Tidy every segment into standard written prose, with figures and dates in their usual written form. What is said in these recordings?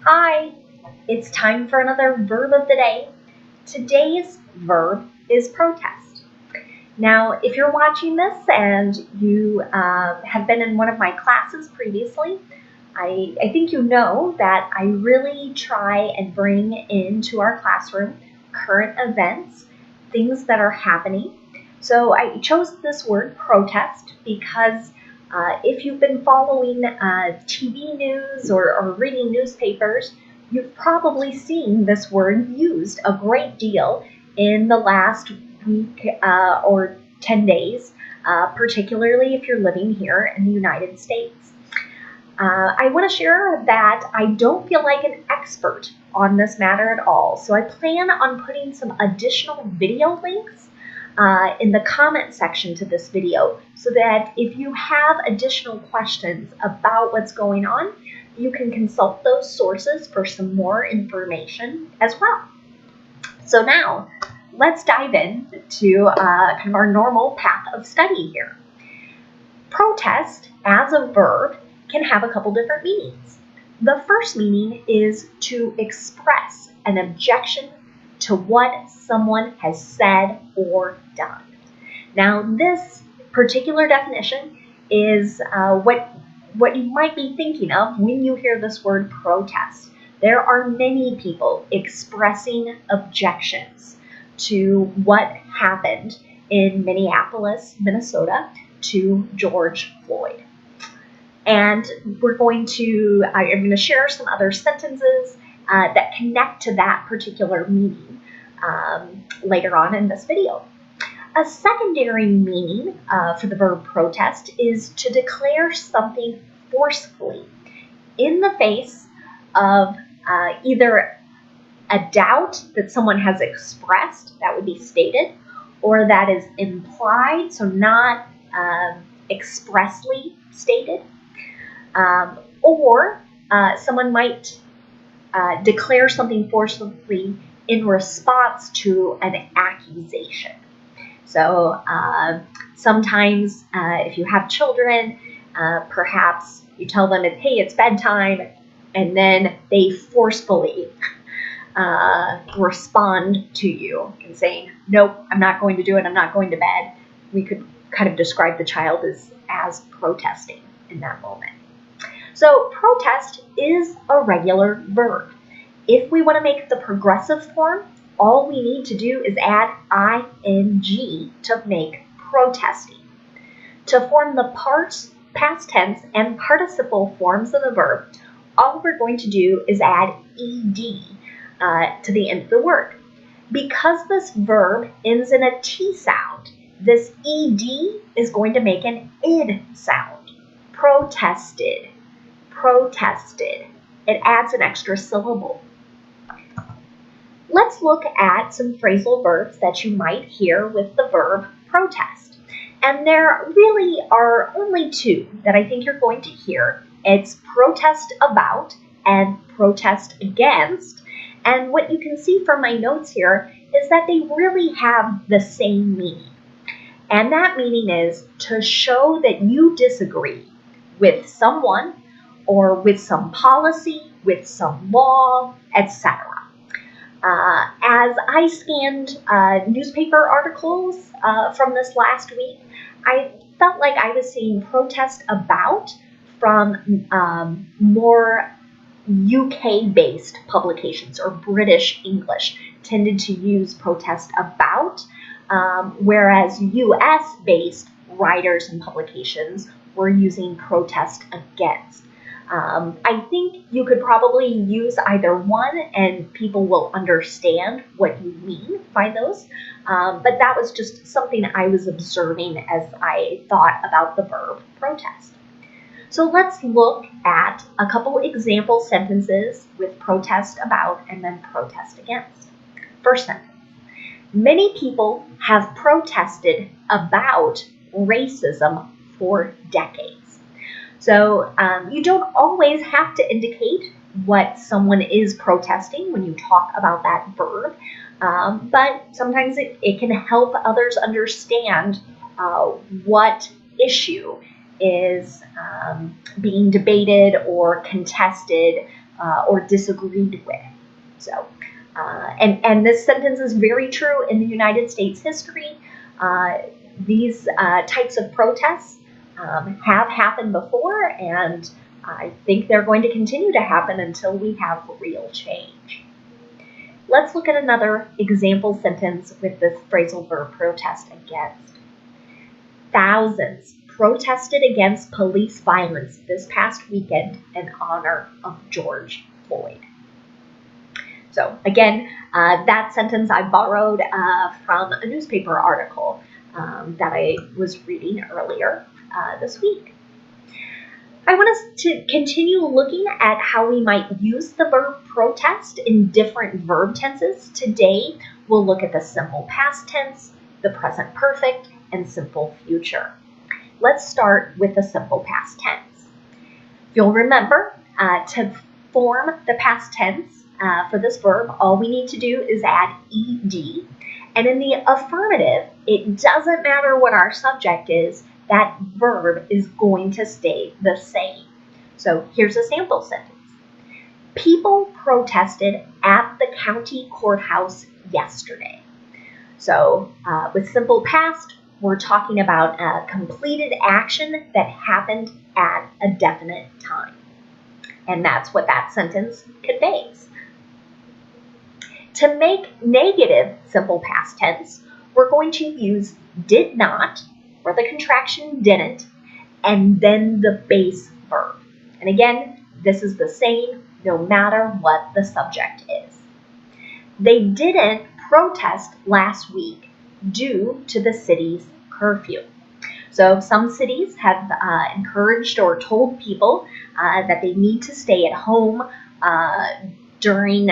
Hi, it's time for another verb of the day. Today's verb is protest. Now, if you're watching this and you have been in one of my classes previously, I think you know that I really try and bring into our classroom current events, things that are happening. So I chose this word protest because if you've been following TV news or reading newspapers, you've probably seen this word used a great deal in the last week or 10 days, particularly if you're living here in the United States. I want to share that I don't feel like an expert on this matter at all, so I plan on putting some additional video links in the comment section to this video so that if you have additional questions about what's going on, you can consult those sources for some more information as well. So now, let's dive into kind of our normal path of study here. Protest, as a verb, can have a couple different meanings. The first meaning is to express an objection to what someone has said or done. Now, this particular definition is what you might be thinking of when you hear this word protest. There are many people expressing objections to what happened in Minneapolis, Minnesota, to George Floyd. And I'm going to share some other sentences that connect to that particular meaning later on in this video. A secondary meaning for the verb protest is to declare something forcefully in the face of either a doubt that someone has expressed, that would be stated, or that is implied, so not expressly stated, or someone might declare something forcefully in response to an accusation. So sometimes if you have children, perhaps you tell them, hey, it's bedtime, and then they forcefully respond to you and saying, nope, I'm not going to do it, I'm not going to bed. We could kind of describe the child as protesting in that moment. So protest is a regular verb. If we want to make the progressive form, all we need to do is add ing to make protesting. To form the past tense and participle forms of the verb, all we're going to do is add ed to the end of the word. Because this verb ends in a T sound, this ed is going to make an id sound. Protested. Protested. It adds an extra syllable. Let's look at some phrasal verbs that you might hear with the verb protest. And there really are only two that I think you're going to hear. It's protest about and protest against. And what you can see from my notes here is that they really have the same meaning. And that meaning is to show that you disagree with someone or with some policy, with some law, etc. As I scanned newspaper articles from this last week, I felt like I was seeing protest about from more UK-based publications, or British English tended to use protest about, whereas US-based writers and publications were using protest against. I think you could probably use either one and people will understand what you mean by those, but that was just something I was observing as I thought about the verb protest. So let's look at a couple example sentences with protest about and then protest against. First sentence. Many people have protested about racism for decades. So you don't always have to indicate what someone is protesting when you talk about that verb, but sometimes it can help others understand what issue is being debated or contested or disagreed with. So, and this sentence is very true in the United States history. These types of protests have happened before, and I think they're going to continue to happen until we have real change. Let's look at another example sentence with this phrasal verb protest against. Thousands protested against police violence this past weekend in honor of George Floyd. So again, that sentence I borrowed from a newspaper article that I was reading earlier this week. I want us to continue looking at how we might use the verb protest in different verb tenses. Today, we'll look at the simple past tense, the present perfect, and simple future. Let's start with the simple past tense. If you'll remember, to form the past tense for this verb, all we need to do is add ed. And in the affirmative, it doesn't matter what our subject is, that verb is going to stay the same. So here's a sample sentence. People protested at the county courthouse yesterday. So with simple past, we're talking about a completed action that happened at a definite time. And that's what that sentence conveys. To make negative simple past tense, we're going to use did not, or the contraction didn't, and then the base verb. And again, this is the same no matter what the subject is. They didn't protest last week due to the city's curfew. So some cities have encouraged or told people that they need to stay at home during,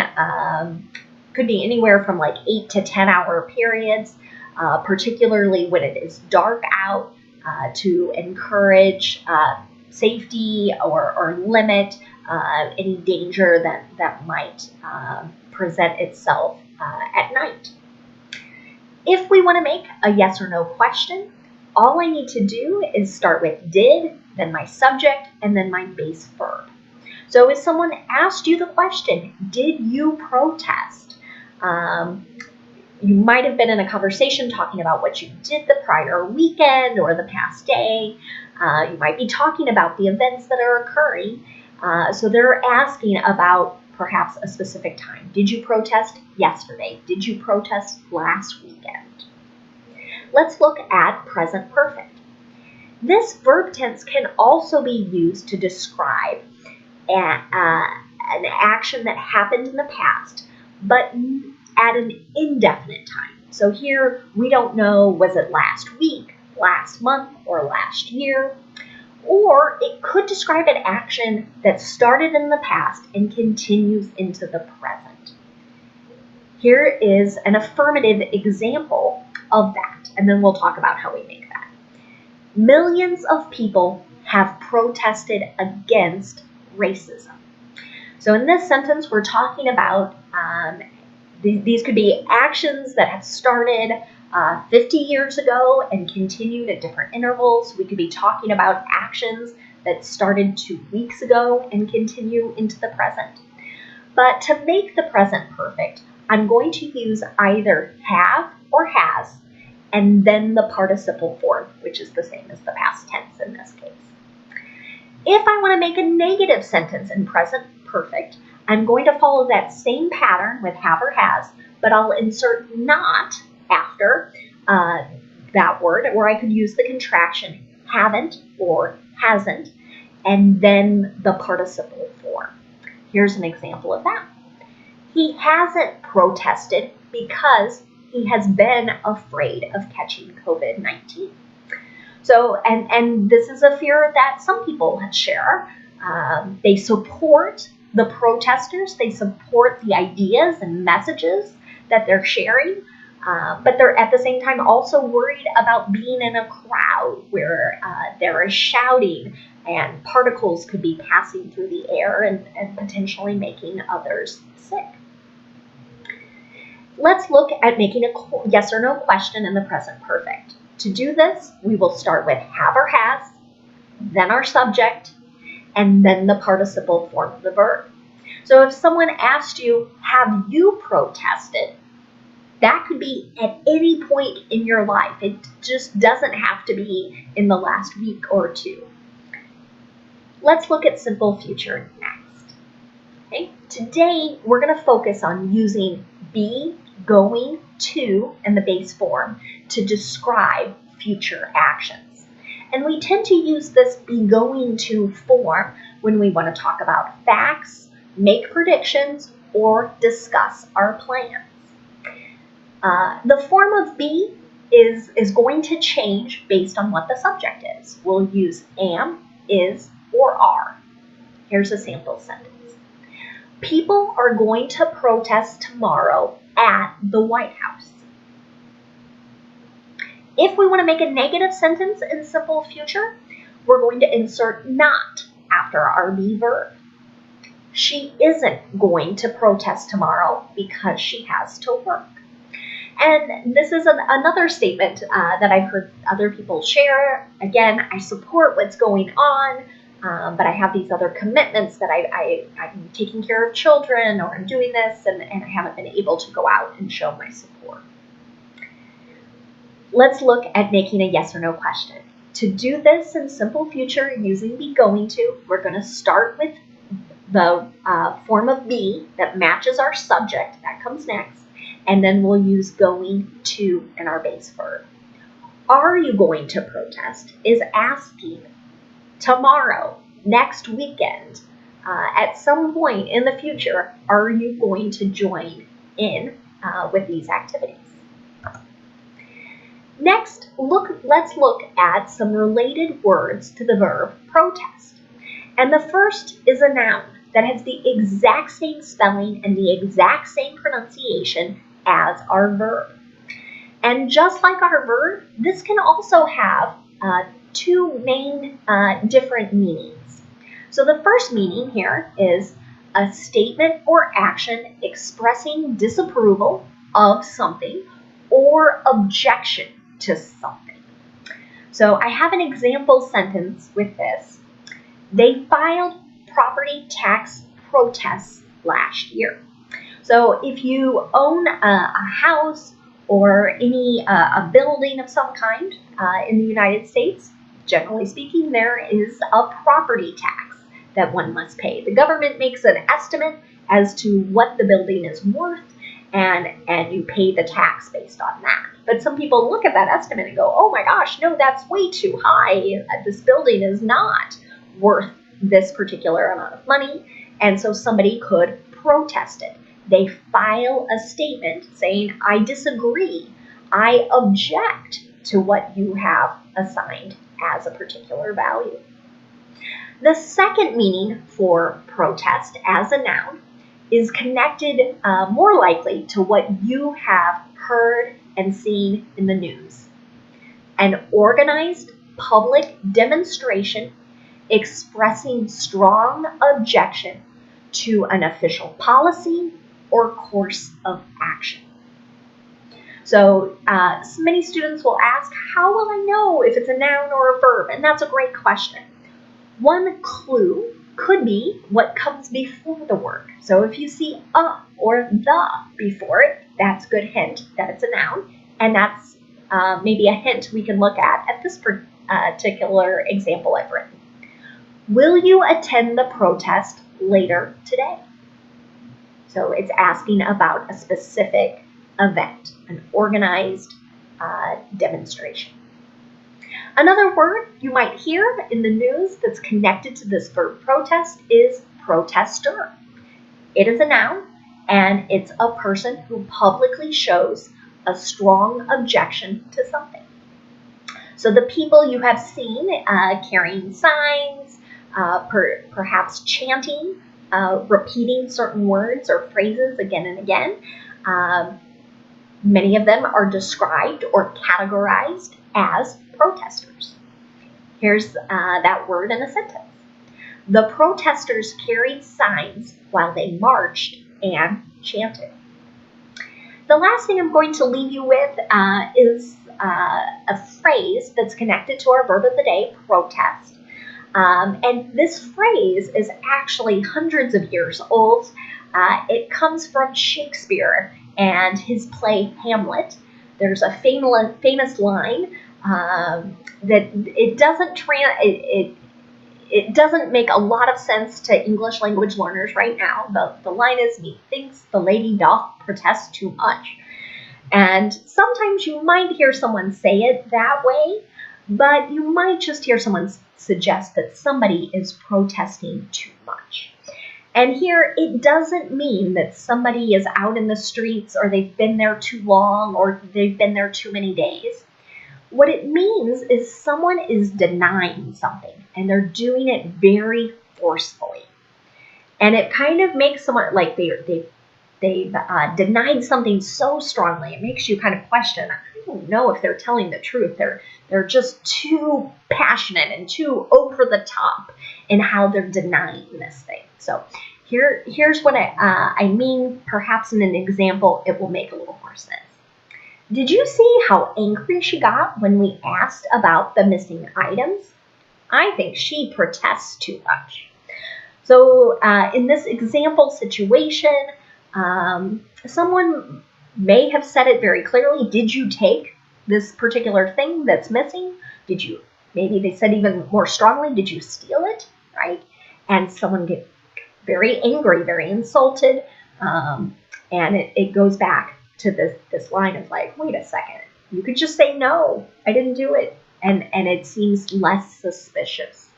could be anywhere from like 8 to 10 hour periods, particularly when it is dark out, to encourage safety or limit any danger that might present itself at night. If we want to make a yes or no question, all I need to do is start with did, then my subject, and then my base verb. So if someone asked you the question, did you protest? You might have been in a conversation talking about what you did the prior weekend or the past day. You might be talking about the events that are occurring. So they're asking about perhaps a specific time. Did you protest yesterday? Did you protest last weekend? Let's look at present perfect. This verb tense can also be used to describe an action that happened in the past, but at an indefinite time. So here we don't know, was it last week, last month, or last year? Or it could describe an action that started in the past and continues into the present. Here is an affirmative example of that, and then we'll talk about how we make that. Millions of people have protested against racism. So in this sentence, we're talking about these could be actions that have started 50 years ago and continued at different intervals. We could be talking about actions that started 2 weeks ago and continue into the present. But to make the present perfect, I'm going to use either have or has, and then the participle form, which is the same as the past tense in this case. If I want to make a negative sentence in present perfect, I'm going to follow that same pattern with have or has, but I'll insert not after that word, or I could use the contraction haven't or hasn't, and then the participle form. Here's an example of that. He hasn't protested because he has been afraid of catching COVID-19. So, and this is a fear that some people share. They support the protesters, they support the ideas and messages that they're sharing, but they're at the same time also worried about being in a crowd where there is shouting and particles could be passing through the air and potentially making others sick. Let's look at making a yes or no question in the present perfect. To do this, we will start with have or has, then our subject, and then the participle form of the verb. So if someone asked you, have you protested? That could be at any point in your life. It just doesn't have to be in the last week or two. Let's look at simple future next. Okay? Today, we're going to focus on using be, going, to, and the base form to describe future actions. And we tend to use this be going to form when we want to talk about facts, make predictions, or discuss our plans. The form of be is going to change based on what the subject is. We'll use am, is, or are. Here's a sample sentence. People are going to protest tomorrow at the White House. If we want to make a negative sentence in simple future, we're going to insert not after our be verb. She isn't going to protest tomorrow because she has to work. And this is another statement that I've heard other people share. Again, I support what's going on, but I have these other commitments that I'm taking care of children, or I'm doing this, and I haven't been able to go out and show my support. Let's look at making a yes or no question. To do this in simple future using be going to, we're going to start with the form of be that matches our subject. That comes next. And then we'll use going to in our base verb. Are you going to protest is asking tomorrow, next weekend, at some point in the future, are you going to join in with these activities? Next, let's look at some related words to the verb protest. And the first is a noun that has the exact same spelling and the exact same pronunciation as our verb. And just like our verb, this can also have two main different meanings. So the first meaning here is a statement or action expressing disapproval of something or objection to something. So I have an example sentence with this. They filed property tax protests last year. So if you own a house or a building of some kind in the United States, generally speaking, there is a property tax that one must pay. The government makes an estimate as to what the building is worth, and you pay the tax based on that. But some people look at that estimate and go, oh my gosh, no, that's way too high. This building is not worth this particular amount of money. And so somebody could protest it. They file a statement saying, I disagree. I object to what you have assigned as a particular value. The second meaning for protest as a noun is connected more likely to what you have heard and seen in the news. An organized public demonstration expressing strong objection to an official policy or course of action. So many students will ask, how will I know if it's a noun or a verb? And that's a great question. One clue could be what comes before the word. So if you see a or the before it, that's a good hint that it's a noun. And that's maybe a hint we can look at this particular example I've written. Will you attend the protest later today? So it's asking about a specific event, an organized demonstration. Another word you might hear in the news that's connected to this verb protest is protester. It is a noun, and it's a person who publicly shows a strong objection to something. So the people you have seen carrying signs, perhaps chanting, repeating certain words or phrases again and again. Many of them are described or categorized as protesters. Here's that word in a sentence. The protesters carried signs while they marched and chanted. The last thing I'm going to leave you with is a phrase that's connected to our verb of the day, protest. And this phrase is actually hundreds of years old. It comes from Shakespeare and his play Hamlet. There's a famous line that it doesn't make a lot of sense to English language learners right now. The line is, "Methinks the lady doth protest too much." And sometimes you might hear someone say it that way, but you might just hear someone suggest that somebody is protesting too much. And here, it doesn't mean that somebody is out in the streets or they've been there too long or they've been there too many days. What it means is someone is denying something and they're doing it very forcefully. And it kind of makes someone like they've denied something so strongly. It makes you kind of question, I don't know if they're telling the truth. They're just too passionate and too over the top in how they're denying this thing. So here's what I mean. Perhaps in an example, it will make a little more sense. Did you see how angry she got when we asked about the missing items? I think she protests too much. So in this example situation, someone may have said it very clearly. Did you take this particular thing that's missing? Maybe they said even more strongly, did you steal it, right? And someone get very angry, very insulted, and it goes back to this line of like, wait a second, you could just say, no, I didn't do it. And it seems less suspicious.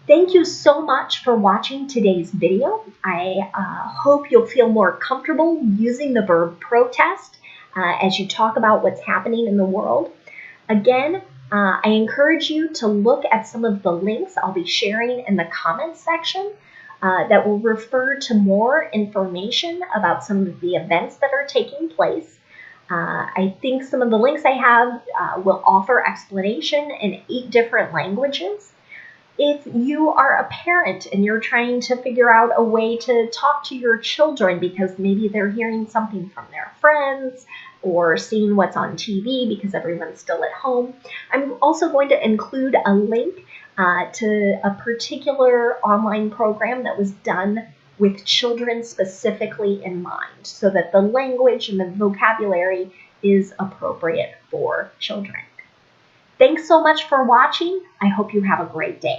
Thank you so much for watching today's video. I hope you'll feel more comfortable using the verb protest as you talk about what's happening in the world. Again, I encourage you to look at some of the links I'll be sharing in the comments section that will refer to more information about some of the events that are taking place. I think some of the links I have will offer explanation in 8 different languages. If you are a parent and you're trying to figure out a way to talk to your children because maybe they're hearing something from their friends or seeing what's on TV because everyone's still at home, I'm also going to include a link to a particular online program that was done with children specifically in mind so that the language and the vocabulary is appropriate for children. Thanks so much for watching. I hope you have a great day.